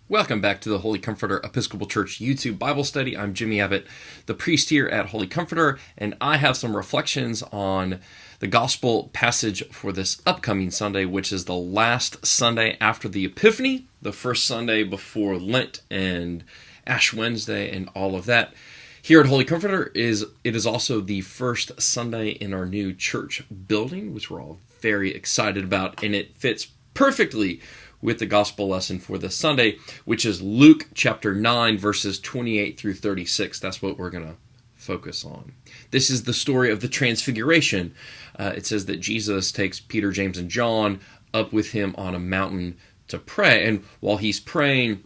Welcome back to the Holy Comforter Episcopal Church YouTube Bible study. I'm Jimmy Abbott, the priest here at Holy Comforter, and I have some reflections on the gospel passage for this upcoming Sunday, which is the last Sunday after the Epiphany, the first Sunday before Lent and Ash Wednesday and all of that. Here at Holy Comforter, it is also the first Sunday in our new church building, which we're all very excited about, and it fits perfectly with the gospel lesson for this Sunday, which is Luke chapter 9, verses 28 through 36. That's what we're going to focus on. This is the story of the Transfiguration. It says that Jesus takes Peter, James, and John up with him on a mountain to pray. And while he's praying,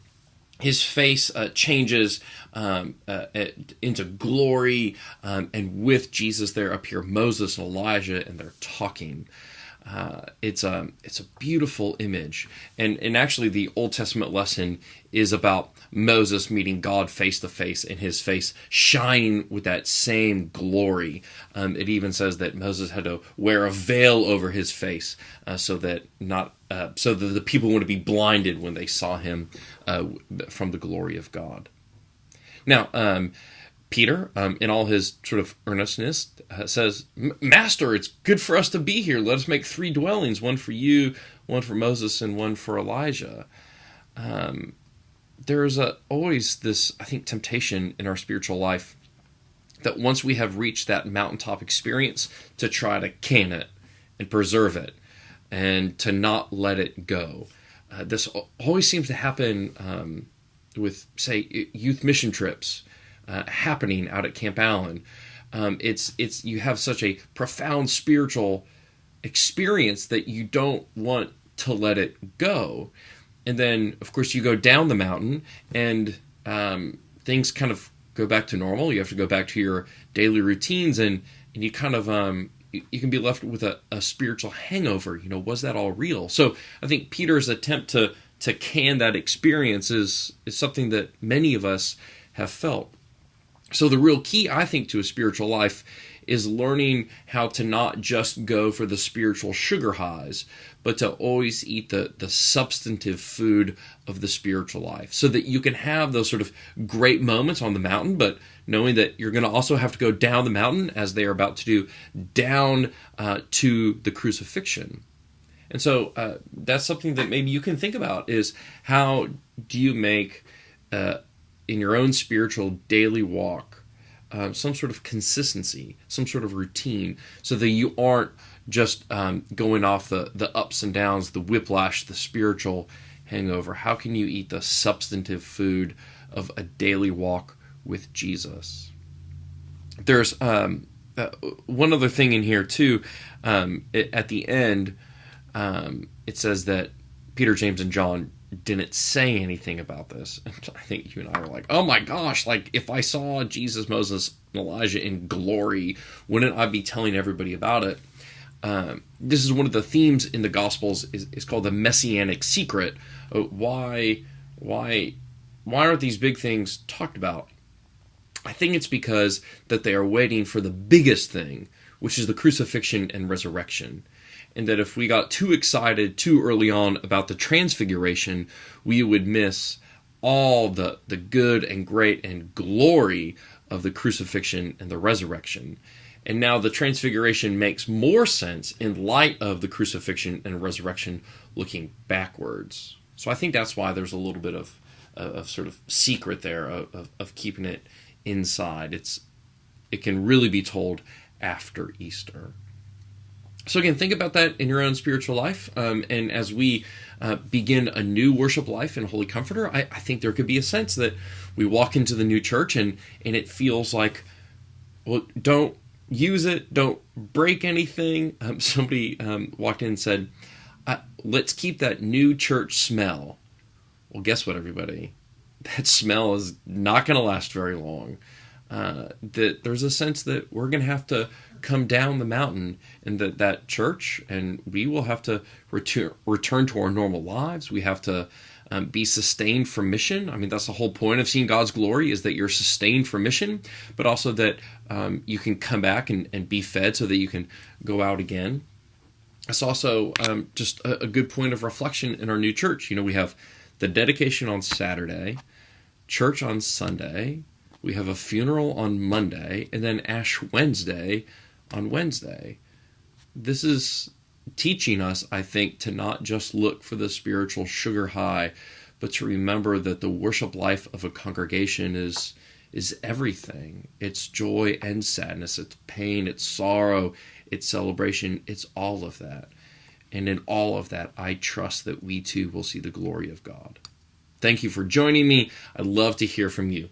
his face changes into glory, and with Jesus there appear Moses and Elijah, and they're talking. It's a beautiful image, and actually the Old Testament lesson is about Moses meeting God face to face, and his face shining with that same glory. It even says that Moses had to wear a veil over his face so that the people wouldn't be blinded when they saw him from the glory of God. Now, Peter, in all his sort of earnestness, says, "Master, it's good for us to be here. Let us make 3 dwellings, one for you, one for Moses, and one for Elijah." There's always this, I think, temptation in our spiritual life that once we have reached that mountaintop experience, to try to can it and preserve it and to not let it go. This always seems to happen with, say, youth mission trips. Happening out at Camp Allen. It's you have such a profound spiritual experience that you don't want to let it go. And then, of course, you go down the mountain and things kind of go back to normal. You have to go back to your daily routines, and you kind of you can be left with a spiritual hangover. You know, was that all real? So I think Peter's attempt to can that experience is something that many of us have felt. So the real key, I think, to a spiritual life is learning how to not just go for the spiritual sugar highs, but to always eat the substantive food of the spiritual life, so that you can have those sort of great moments on the mountain, but knowing that you're going to also have to go down the mountain, as they are about to do, down to the crucifixion. And so that's something that maybe you can think about, is how do you make in your own spiritual daily walk, some sort of consistency, some sort of routine, so that you aren't just going off the ups and downs, the whiplash, the spiritual hangover. How can you eat the substantive food of a daily walk with Jesus? There's one other thing in here too. At the end, it says that Peter, James, and John didn't say anything about this. And I think you and I were like, oh my gosh, like if I saw Jesus, Moses, and Elijah in glory, wouldn't I be telling everybody about it? This is one of the themes in the Gospels, is called the Messianic secret. Why aren't these big things talked about? I think it's because that they are waiting for the biggest thing, which is the crucifixion and resurrection. And that if we got too excited too early on about the Transfiguration, we would miss all the good and great and glory of the crucifixion and the resurrection. And now the Transfiguration makes more sense in light of the crucifixion and resurrection looking backwards. So I think that's why there's a little bit of sort of secret there of keeping it inside. It can really be told after Easter. So again, think about that in your own spiritual life. And as we begin a new worship life in Holy Comforter, I think there could be a sense that we walk into the new church and it feels like, well, don't use it, don't break anything. Somebody walked in and said, let's keep that new church smell. Well, guess what, everybody? That smell is not going to last very long. That there's a sense that we're going to have to come down the mountain, and that church and we will have to return to our normal lives. We have to be sustained for mission. I mean, that's the whole point of seeing God's glory, is that you're sustained for mission, but also that you can come back and be fed so that you can go out again. It's also just a good point of reflection in our new church. You know, we have the dedication on Saturday, church on Sunday, we have a funeral on Monday, and then Ash Wednesday on Wednesday. This is teaching us, I think, to not just look for the spiritual sugar high, but to remember that the worship life of a congregation is everything. It's joy and sadness, it's pain, it's sorrow, it's celebration, it's all of that. And in all of that, I trust that we too will see the glory of God. Thank you for joining me. I'd love to hear from you.